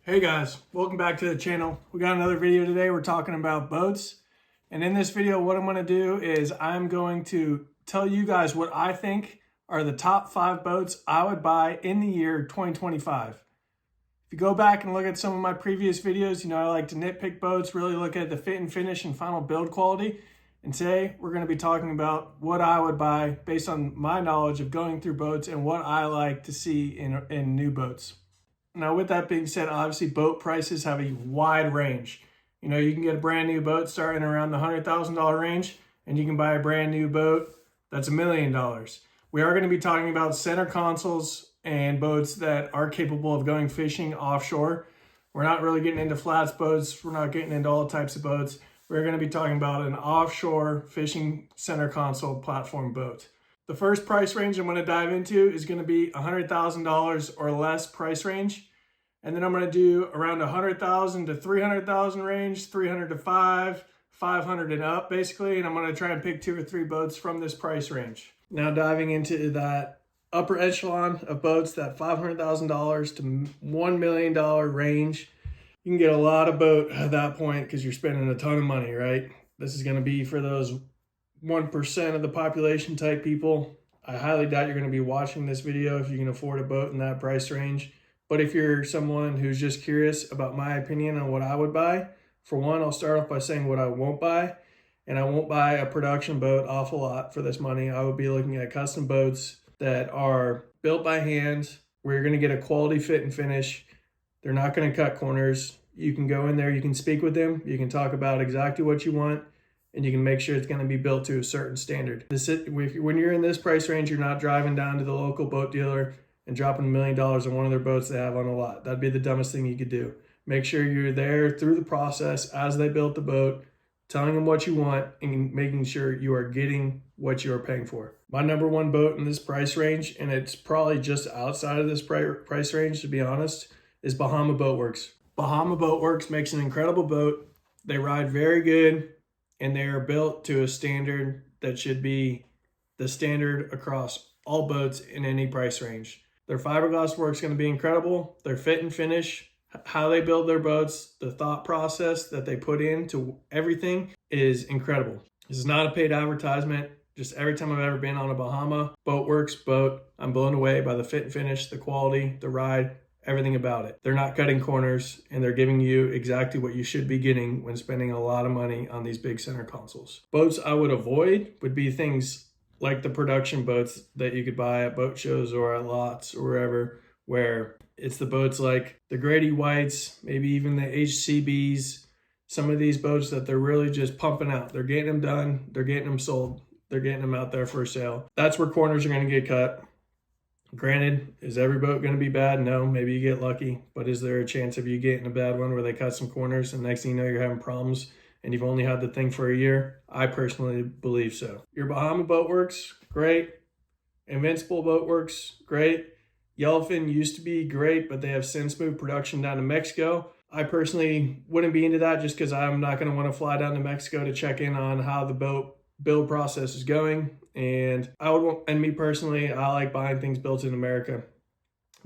Hey guys, welcome back to the channel. We got another video today. We're talking about boats. And in this video, what I'm going to do is I'm going to tell you guys what I think are the top 5 boats I would buy in the year 2025. If you go back and look at some of my previous videos, you know I like to nitpick boats, really look at the fit and finish and final build quality. And today we're going to be talking about what I would buy based on my knowledge of going through boats and what I like to see in new boats. Now, with that being said, obviously boat prices have a wide range. You know, you can get a brand new boat starting around the $100,000 range, and you can buy a brand new boat that's $1 million. We are going to be talking about center consoles and boats that are capable of going fishing offshore. We're not really getting into flats boats. We're not getting into all types of boats. We're going to be talking about an offshore fishing center console platform boat. The first price range I'm going to dive into is going to be $100,000 or less price range. And then I'm going to do around $100,000 to $300,000 range, $300,000 to $500,000 and up basically. And I'm going to try and pick 2 or 3 boats from this price range. Now diving into that upper echelon of boats, that $500,000 to $1 million range, you can get a lot of boat at that point because you're spending a ton of money, right? This is going to be for those 1% of the population type people. I highly doubt you're going to be watching this video if you can afford a boat in that price range. But if you're someone who's just curious about my opinion on what I would buy, for one, I'll start off by saying what I won't buy. And I won't buy a production boat awful lot for this money. I would be looking at custom boats that are built by hand, where you're going to get a quality fit and finish. They're not going to cut corners. You can go in there, you can speak with them, you can talk about exactly what you want, and you can make sure it's going to be built to a certain standard. When you're in this price range, you're not driving down to the local boat dealer and dropping $1 million on one of their boats they have on a lot. That'd be the dumbest thing you could do. Make sure you're there through the process as they built the boat, telling them what you want and making sure you are getting what you are paying for. My number 1 boat in this price range, and it's probably just outside of this price range to be honest, is Bahama Boat Works. Bahama Boat Works makes an incredible boat. They ride very good, and they are built to a standard that should be the standard across all boats in any price range. Their fiberglass work is going to be incredible. Their fit and finish, how they build their boats, the thought process that they put into everything is incredible. This is not a paid advertisement. Just every time I've ever been on a Bahama Boat Works boat, I'm blown away by the fit and finish, the quality, the ride, everything about it. They're not cutting corners, and they're giving you exactly what you should be getting when spending a lot of money on these big center consoles. Boats I would avoid would be things like the production boats that you could buy at boat shows or at lots or wherever, where it's the boats like the Grady Whites, maybe even the HCBs, some of these boats that they're really just pumping out. They're getting them done, they're getting them sold, they're getting them out there for sale. That's where corners are going to get cut. Granted, is every boat going to be bad? No, maybe you get lucky, but is there a chance of you getting a bad one where they cut some corners and next thing you know you're having problems and you've only had the thing for a year? I personally believe so. Your Bahama Boat Works, great. Invincible Boat Works, great. Yellowfin used to be great, but they have since moved production down to Mexico. I personally wouldn't be into that just because I'm not going to want to fly down to Mexico to check in on how the boat build process is going. And me personally, I like buying things built in America,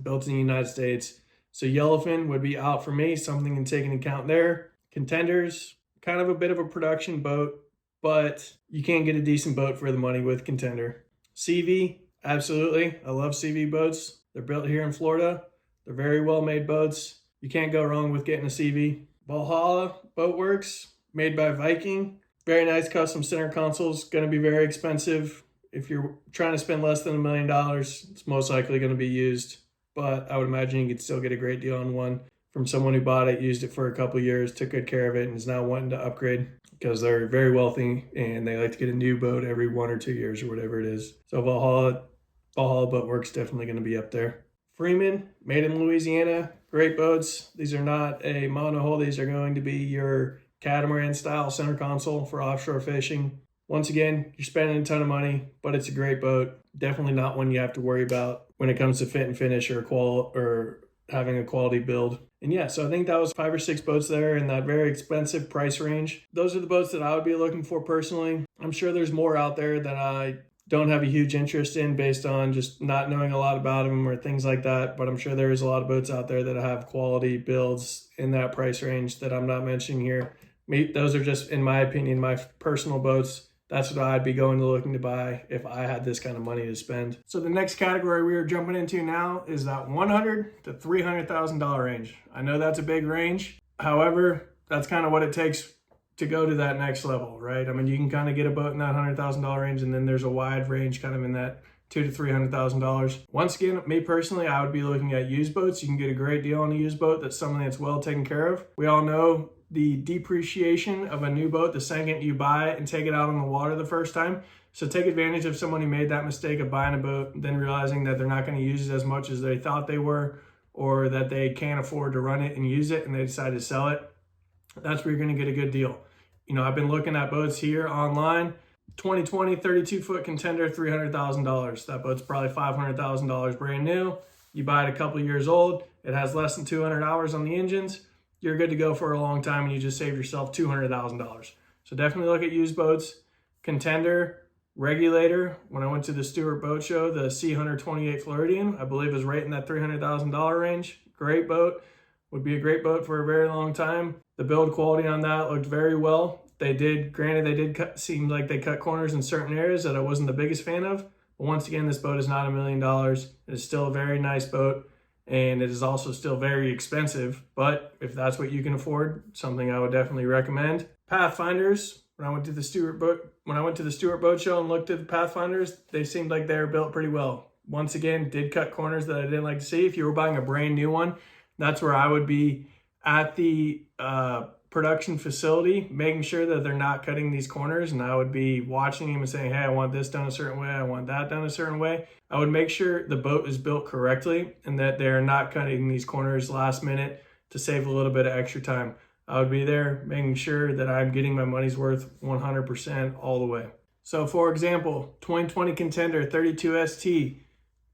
built in the United States. So Yellowfin would be out for me, something to take into account there. Contenders, kind of a bit of a production boat, but you can get a decent boat for the money with Contender. CV, absolutely. I love CV boats. They're built here in Florida. They're very well made boats. You can't go wrong with getting a CV. Valhalla Boat Works, made by Viking. Very nice custom center consoles. Going to be very expensive. If you're trying to spend less than $1 million, it's most likely going to be used. But I would imagine you could still get a great deal on one from someone who bought it, used it for a couple of years, took good care of it, and is now wanting to upgrade because they're very wealthy and they like to get a new boat every 1 or 2 years or whatever it is. So Valhalla Boat Works definitely going to be up there. Freeman, made in Louisiana, great boats. These are not a monohull. These are going to be your catamaran style center console for offshore fishing. Once again, you're spending a ton of money, but it's a great boat. Definitely not one you have to worry about when it comes to fit and finish or having a quality build. And yeah, so I think that was 5 or 6 boats there in that very expensive price range. Those are the boats that I would be looking for personally. I'm sure there's more out there that I don't have a huge interest in based on just not knowing a lot about them or things like that. But I'm sure there is a lot of boats out there that have quality builds in that price range that I'm not mentioning here. Those are just, in my opinion, my personal boats. That's what I'd be looking to buy if I had this kind of money to spend. So the next category we are jumping into now is that $100,000 to $300,000 range. I know that's a big range. However, that's kind of what it takes to go to that next level, right? I mean, you can kind of get a boat in that $100,000 range, and then there's a wide range kind of in that $200,000 to $300,000. Once again, me personally, I would be looking at used boats. You can get a great deal on a used boat that's something that's well taken care of. We all know the depreciation of a new boat the second you buy it and take it out on the water the first time. So take advantage of someone who made that mistake of buying a boat, then realizing that they're not going to use it as much as they thought they were, or that they can't afford to run it and use it, and they decide to sell it. That's where you're going to get a good deal. You know, I've been looking at boats here online. 2020 32-foot Contender, $300,000. That boat's probably $500,000 brand new. You buy it a couple years old. It has less than 200 hours on the engines. You're good to go for a long time, and you just saved yourself $200,000. So definitely look at used boats. Contender, Regulator. When I went to the Stewart Boat Show, the Sea-Hunter 28 Floridian, I believe is right in that $300,000 range. Great boat. Would be a great boat for a very long time. The build quality on that looked very well. Seem like they cut corners in certain areas that I wasn't the biggest fan of. But once again, this boat is not $1 million. It is still a very nice boat, and it is also still very expensive. But if that's what you can afford, something I would definitely recommend. Pathfinders. When I went to the Stewart Boat Show and looked at the Pathfinders, they seemed like they were built pretty well. Once again, did cut corners that I didn't like to see. If you were buying a brand new one, that's where I would be at the production facility, making sure that they're not cutting these corners, and I would be watching them and saying, hey, I want this done a certain way, I want that done a certain way. I would make sure the boat is built correctly and that they're not cutting these corners last minute to save a little bit of extra time. I would be there making sure that I'm getting my money's worth 100% all the way. So for example, 2020 Contender 32ST,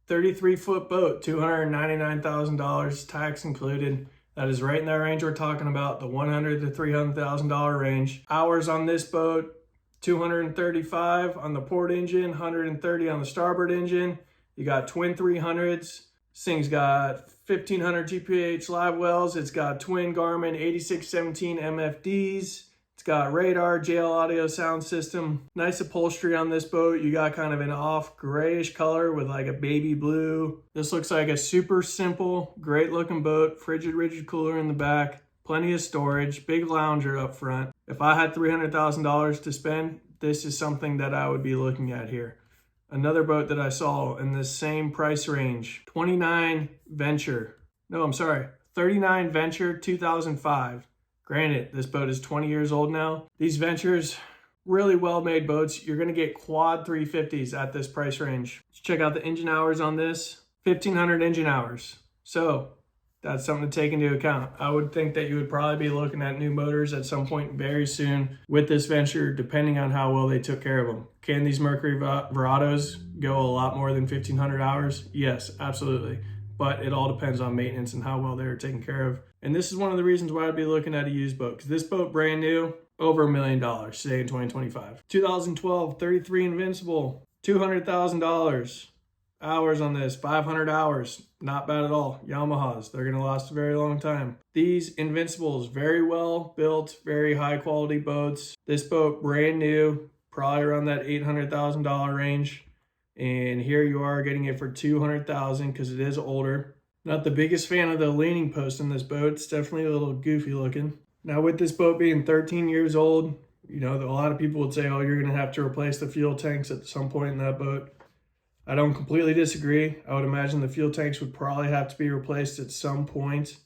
33-foot boat, $299,000, tax included. That is right in that range we're talking about, the $100,000 to $300,000 range. Hours on this boat, 235 on the port engine, 130 on the starboard engine. You got twin 300s. This thing's got 1500 GPH live wells. It's got twin Garmin 8617 MFDs. It's got radar, JL audio sound system. Nice upholstery on this boat. You got kind of an off grayish color with like a baby blue. This looks like a super simple, great looking boat. Frigid rigid cooler in the back. Plenty of storage. Big lounger up front. If I had $300,000 to spend, this is something that I would be looking at here. Another boat that I saw in this same price range. 39 Venture. 39 Venture 2005. Granted, this boat is 20 years old now. These Ventures, really well-made boats. You're going to get quad 350s at this price range. Let's check out the engine hours on this. 1,500 engine hours. So that's something to take into account. I would think that you would probably be looking at new motors at some point very soon with this Venture, depending on how well they took care of them. Can these Mercury Verados go a lot more than 1,500 hours? Yes, absolutely. But it all depends on maintenance and how well they're taken care of. And this is one of the reasons why I'd be looking at a used boat, because this boat, brand new, over $1 million, say in 2025. 2012 33 Invincible, $200,000. Hours on this, 500 hours, not bad at all. Yamahas, they're going to last a very long time. These Invincibles, very well built, very high quality boats. This boat, brand new, probably around that $800,000 range. And here you are getting it for $200,000 because it is older. Not the biggest fan of the leaning post in this boat. It's definitely a little goofy looking. Now with this boat being 13 years old, you know, a lot of people would say, oh, you're going to have to replace the fuel tanks at some point in that boat. I don't completely disagree. I would imagine the fuel tanks would probably have to be replaced at some point,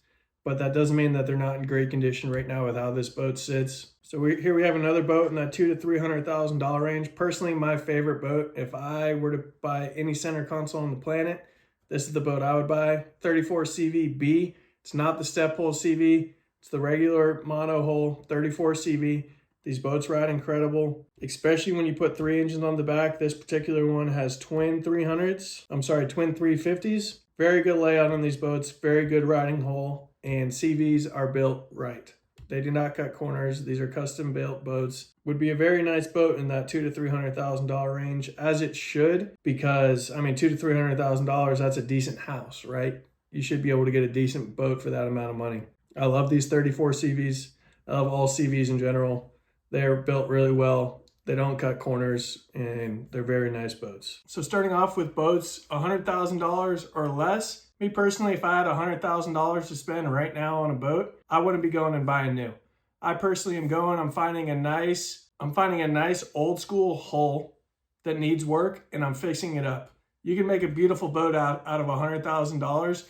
but that doesn't mean that they're not in great condition right now with how this boat sits. So here we have another boat in that $200,000 to $300,000 range. Personally, my favorite boat, if I were to buy any center console on the planet, this is the boat I would buy. 34 CV-B. It's not the step hull CV. It's the regular mono hull 34 CV. These boats ride incredible, especially when you put 3 engines on the back. This particular one has twin 350s. Very good layout on these boats, very good riding hull, and CVs are built right. They do not cut corners. These are custom built boats. Would be a very nice boat in that $200,000 to $300,000 range, as it should, because I mean, $200,000 to $300,000, that's a decent house, right? You should be able to get a decent boat for that amount of money. I love these 34 CVs. I love all CVs in general. They're built really well. They don't cut corners, and they're very nice boats. So starting off with boats, $100,000 or less. Me personally, if I had $100,000 to spend right now on a boat, I wouldn't be going and buying new. I personally am going, I'm finding a nice old school hull that needs work, and I'm fixing it up. You can make a beautiful boat out of $100,000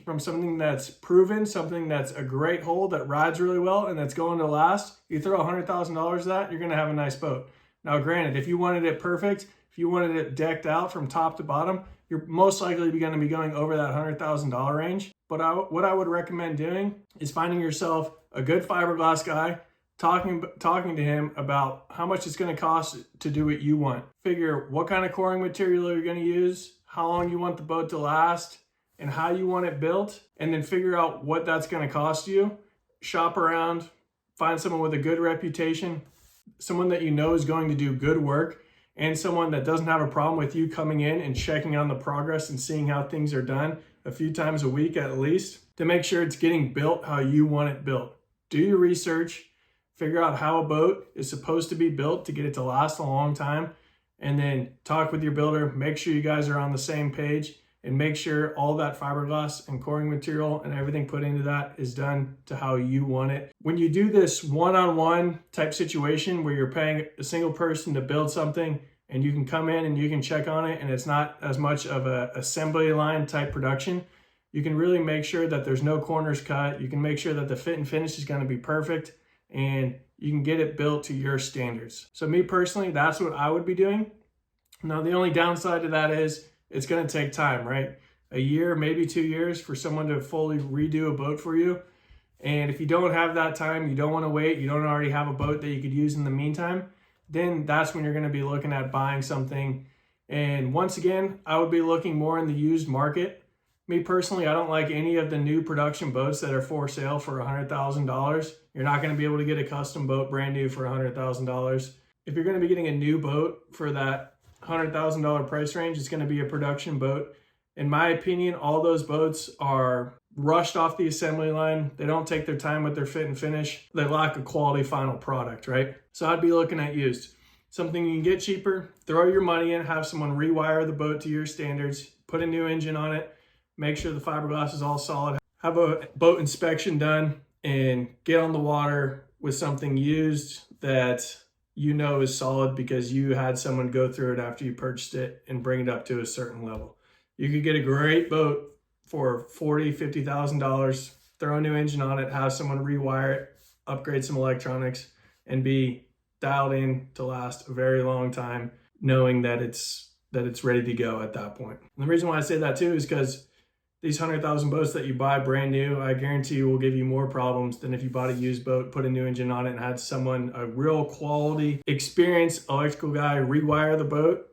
from something that's proven, something that's a great hull that rides really well and that's going to last. You throw $100,000 at that, you're going to have a nice boat. Now, granted, if you wanted it perfect, if you wanted it decked out from top to bottom, you're most likely going to be going over that $100,000 range. But what I would recommend doing is finding yourself a good fiberglass guy, talking to him about how much it's going to cost to do what you want. Figure what kind of coring material you're going to use, how long you want the boat to last, and how you want it built, and then figure out what that's going to cost you. Shop around, find someone with a good reputation, someone that you know is going to do good work, and someone that doesn't have a problem with you coming in and checking on the progress and seeing how things are done a few times a week at least, to make sure it's getting built how you want it built. Do your research, figure out how a boat is supposed to be built to get it to last a long time, and then talk with your builder, make sure you guys are on the same page, and make sure all that fiberglass and coring material and everything put into that is done to how you want it. When you do this one-on-one type situation where you're paying a single person to build something and you can come in and you can check on it and it's not as much of a assembly line type production, you can really make sure that there's no corners cut. You can make sure that the fit and finish is going to be perfect and you can get it built to your standards. So me personally, that's what I would be doing. Now, the only downside to that is it's going to take time, right? A year, maybe 2 years for someone to fully redo a boat for you. And if you don't have that time, you don't want to wait, you don't already have a boat that you could use in the meantime, then that's when you're going to be looking at buying something. And once again, I would be looking more in the used market. Me personally, I don't like any of the new production boats that are for sale for $100,000. You're not going to be able to get a custom boat brand new for $100,000. If you're going to be getting a new boat for that $100,000 price range, it's going to be a production boat. In my opinion, all those boats are rushed off the assembly line. They don't take their time with their fit and finish. They lack a quality final product, right? So I'd be looking at used. Something you can get cheaper, throw your money in, have someone rewire the boat to your standards, put a new engine on it, make sure the fiberglass is all solid, have a boat inspection done, and get on the water with something used that you know is solid because you had someone go through it after you purchased it and bring it up to a certain level. You could get a great boat for $40,000, $50,000, throw a new engine on it, have someone rewire it, upgrade some electronics, and be dialed in to last a very long time, knowing that it's ready to go at that point. And the reason why I say that too is because these 100,000 boats that you buy brand new, I guarantee you will give you more problems than if you bought a used boat, put a new engine on it, and had someone, a real quality, experienced electrical guy, rewire the boat.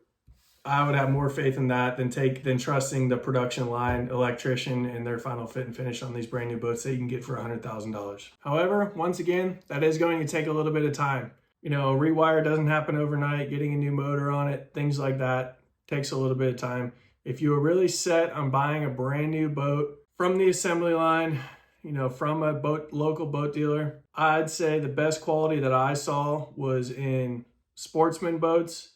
I would have more faith in that than trusting the production line electrician and their final fit and finish on these brand new boats that you can get for $100,000. However, once again, that is going to take a little bit of time. You know, a rewire doesn't happen overnight. Getting a new motor on it, things like that, takes a little bit of time. If you are really set on buying a brand new boat from the assembly line, you know, from a local boat dealer, I'd say the best quality that I saw was in Sportsman boats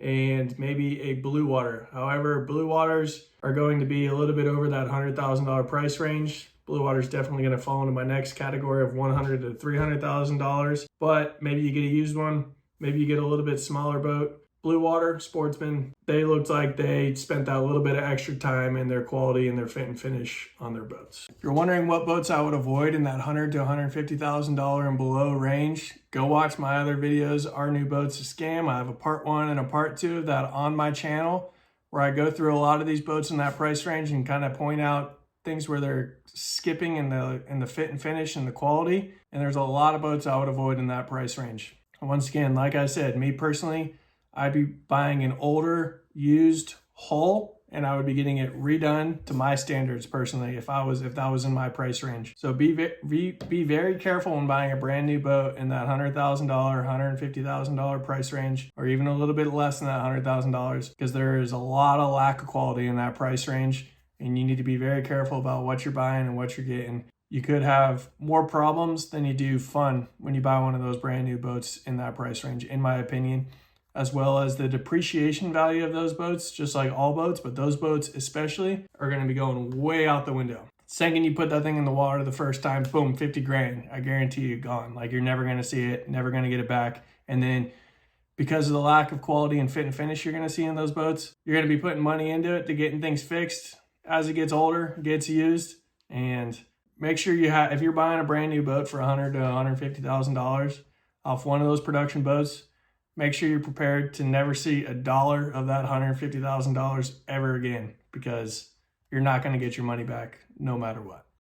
and maybe a Blue Water. However, Blue Waters are going to be a little bit over that $100,000 price range. Blue Water is definitely going to fall into my next category of $100,000 to $300,000, but maybe you get a used one, maybe you get a little bit smaller boat. Blue Water, Sportsman, they looked like they spent that little bit of extra time in their quality and their fit and finish on their boats. If you're wondering what boats I would avoid in that $100,000 to $150,000 and below range, go watch my other videos, Are New Boats a Scam? I have a part 1 and a part 2 of that on my channel where I go through a lot of these boats in that price range and kind of point out things where they're skipping in the fit and finish and the quality. And there's a lot of boats I would avoid in that price range. And once again, like I said, me personally, I'd be buying an older used hull and I would be getting it redone to my standards personally if that was in my price range. So be very careful when buying a brand new boat in that $100,000, $150,000 price range, or even a little bit less than that $100,000, because there is a lot of lack of quality in that price range, and you need to be very careful about what you're buying and what you're getting. You could have more problems than you do fun when you buy one of those brand new boats in that price range, in my opinion, as well as the depreciation value of those boats, just like all boats, but those boats especially are going to be going way out the window. Second you put that thing in the water the first time, boom, 50 grand. I guarantee you gone. Like, you're never going to see it, never going to get it back. And then because of the lack of quality and fit and finish you're going to see in those boats, you're going to be putting money into it to getting things fixed as it gets older, gets used. And make sure you have, if you're buying a brand new boat for $100,000 to $150,000 off one of those production boats, make sure you're prepared to never see a dollar of that $150,000 ever again, because you're not going to get your money back no matter what.